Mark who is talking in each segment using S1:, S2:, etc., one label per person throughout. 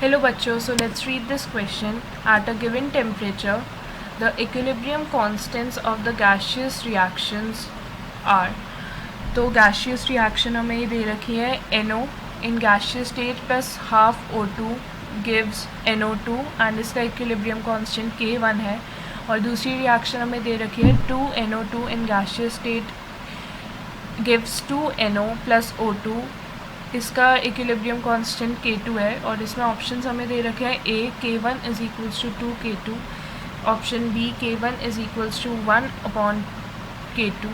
S1: Hello बच्चों, so let's read this question. At a given temperature, the equilibrium constants of the gaseous reactions are. तो gaseous reaction हमें ये दे रखी है NO in gaseous state plus half O2 gives NO2 and इसका equilibrium constant K1 है. और दूसरी reaction हमें दे रखी है 2NO2 in gaseous state gives 2NO plus O2. इसका इक्विलिब्रियम कांस्टेंट K2 है और इसमें ऑप्शंस हमें दे रखे हैं A K1 is equals to 2K2, option B K1 is equals to 1 upon K2,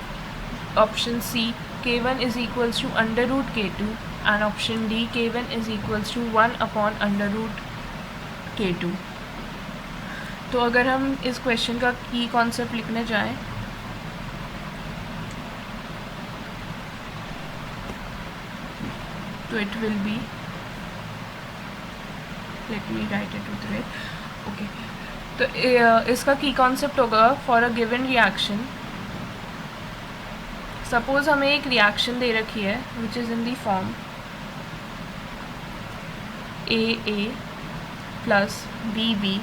S1: option C K1 is equals to under root K2 and option D K1 is equals to 1 upon under root K2. तो अगर हम इस question का की concept लिखने जाएँ तो it will be, let me write it with red. Okay, तो इसका की कॉन्सेप्ट होगा for a given reaction. Suppose हमें एक रिएक्शन दे रखी है which is in the form AA plus BB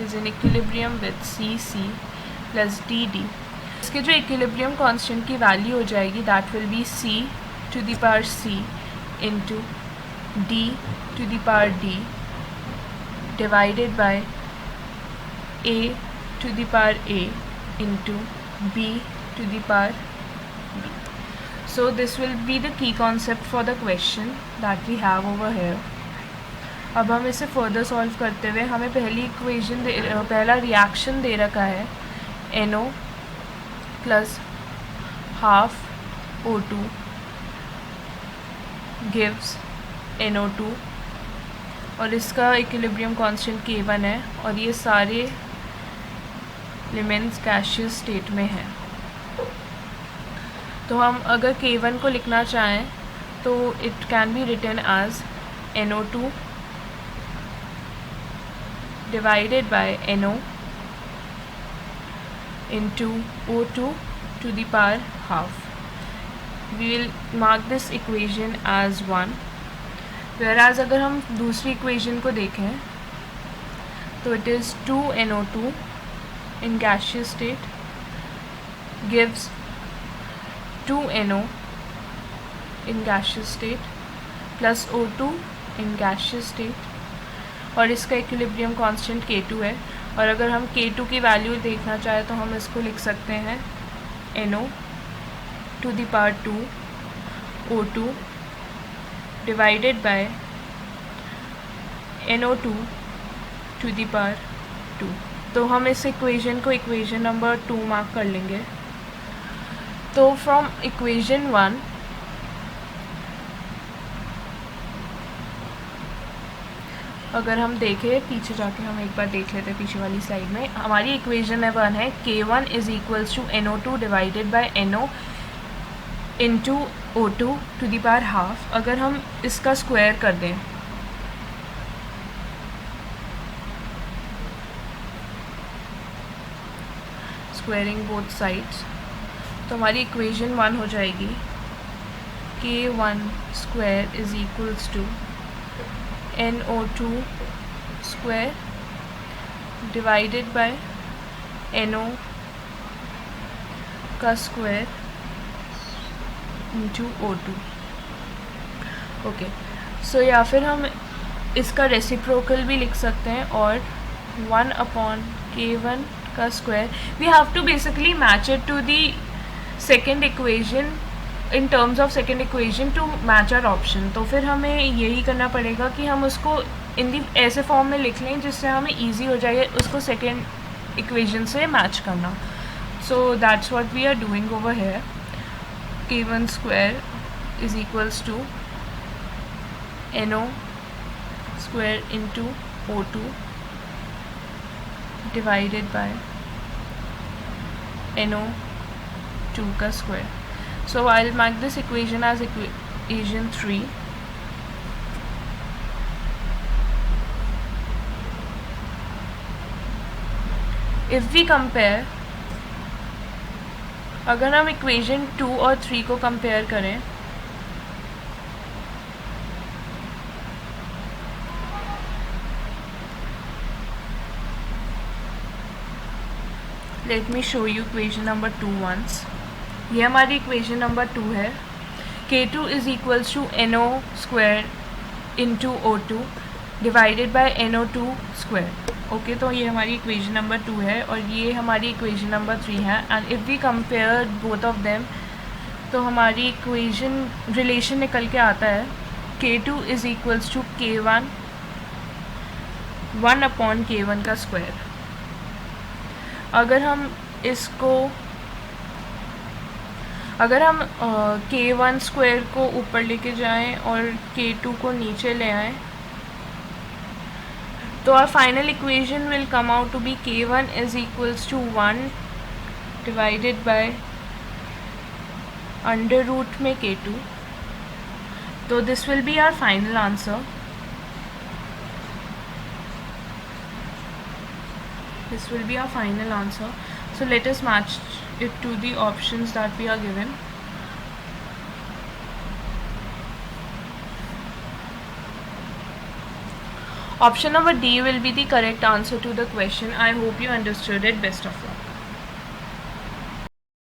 S1: is in equilibrium with CC plus DD. इसके जो इक्विलिब्रियम कांस्टेंट की वैल्यू हो जाएगी that will be C to the power C into D to the power D divided by A to the power A into B to the power B. So this will be the key concept for the question that we have over here. अब हम इसे further solve करते हुए हमें पहला reaction दे रखा है NO plus half O2 gives NO2 और इसका इक्विलिब्रियम कांस्टेंट K1 है और ये सारे एलिमेंट्स गैसियस स्टेट में हैं. तो हम अगर K1 को लिखना चाहें तो it can be written as NO2 divided by NO into O2 to the power half. We will mark this equation as 1. Whereas अगर हम दूसरी इक्वेशन को देखें तो it is 2NO2 in gaseous state gives 2NO in gaseous state plus O2 in gaseous state और इसका equilibrium constant K2 है. और अगर हम K2 की वैल्यू देखना चाहें तो हम इसको लिख सकते हैं NO to the power 2 O2 divided by NO2 to the power 2. तो हम इस इक्वेशन को इक्वेशन नंबर 2 मार्क कर लेंगे. तो फ्रॉम इक्वेशन 1 अगर हम देखें पीछे जाके हम एक बार देख लेते हैं पीछे वाली स्लाइड में हमारी इक्वेशन 1 है K1 is equals to NO2 divided by NO into O2 to the power half. अगर हम इसका स्क्वायर कर दें स्क्वायरिंग बोथ साइड्स तो हमारी इक्वेशन 1 हो जाएगी K1 square is equals to NO2 square divided by NO का square into O2. Okay, so या फिर हम इसका रेसिप्रोकल भी लिख सकते हैं और 1 अपॉन K1 का square. We have to basically match it to the second equation in terms of second equation to match our option. तो फिर हमें यही करना पड़ेगा कि हम उसको इन दी ऐसे फॉर्म में लिख लें जिससे हमें ईजी हो जाए उसको सेकेंड इक्वेशन से मैच करना. So that's what we are doing over here. K1 square is equals to NO square into O2 divided by NO2 का square. So I'll mark this equation as equation 3. If we compare अगर हम equation 2 और 3 को compare करें let me show you equation number 2 once. ये हमारी equation number 2 है. K2 is equals to NO square into O2 divided by NO2 square. Okay, तो ये हमारी इक्वेशन नंबर 2 है और ये हमारी इक्वेशन नंबर 3 है. And if we compare both of them तो हमारी इक्वेशन रिलेशन निकल के आता है K2 is equals to K1 1 upon K1 का स्क्वायर. अगर हम K1 स्क्वायर को ऊपर लेके जाएं और K2 को नीचे ले आएं तो our final equation will come out to be K1 is equals to 1 divided by under root में K2. So this will be our final answer. This will be our final answer. So let us match it to the options that we are given. Option number D will be the correct answer to the question. I hope you understood it. Best of luck.